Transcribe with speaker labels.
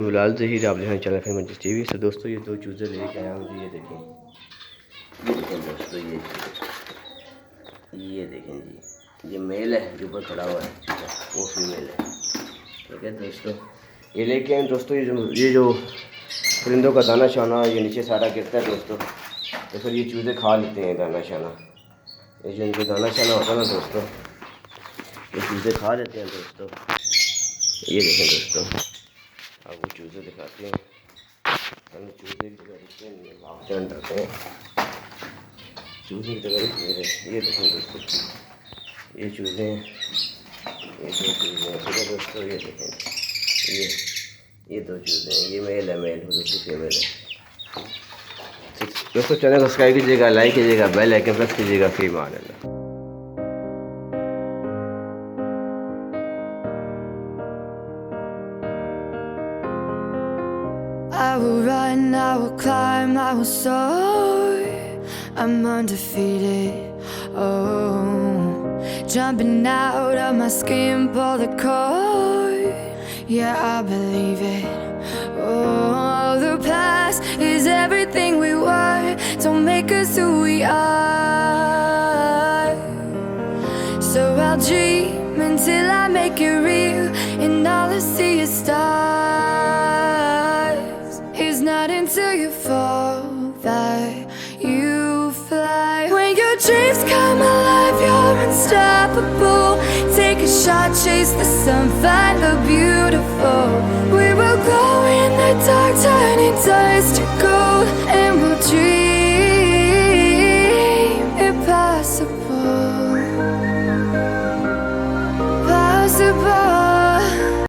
Speaker 1: फिलहाल से ही आप देखें चैनल फिंच बजीज टीवी से। दोस्तों ये दो चूज़े लेके आया हूँ जी। ये देखें दोस्तों, ये देखें जी, ये मेल है जो ऊपर खड़ा हुआ है, वो फीमेल है। ठीक है दोस्तों, ये लेके आए दोस्तों। ये जो परिंदों का दाना शाना ये नीचे सारा गिरता है दोस्तों, तो फिर ये चूज़े खा लेते हैं दाना शाना। ये जो इनको दाना शाना होता है ना दोस्तों, ये चूज़े खा लेते हैं दोस्तों। ये देखें दोस्तों, आपको चूज़े दिखाते हैं। हम चूज़े की जगह रुकते हैं, भागते डरते हैं। चूज़े की जगह ये देखें दोस्तों, ये चूज़े हैं, ये दो चूज़े हैं। ठीक है दोस्तों, ये देखें, ये दो चूज़े हैं। ये मेल है, मेल दूसरी फीमेल है। दोस्तों चैनल सब्सक्राइब कीजिएगा, लाइक कीजिएगा, बेल आइकन प्रेस कीजिएगा। फीमेल है।
Speaker 2: I will run, I will climb, I will soar. I'm undefeated. Oh, jumping out of my skin, pull the cord. Yeah, I believe it. Oh, the past is everything we were. Don't make us who we are. So I'll dream until I make it real, and all I see is stars. It's not until you fall that you fly. When your dreams come alive, you're unstoppable. Take a shot, chase the sun, find the beautiful. We will glow in the dark, turning dust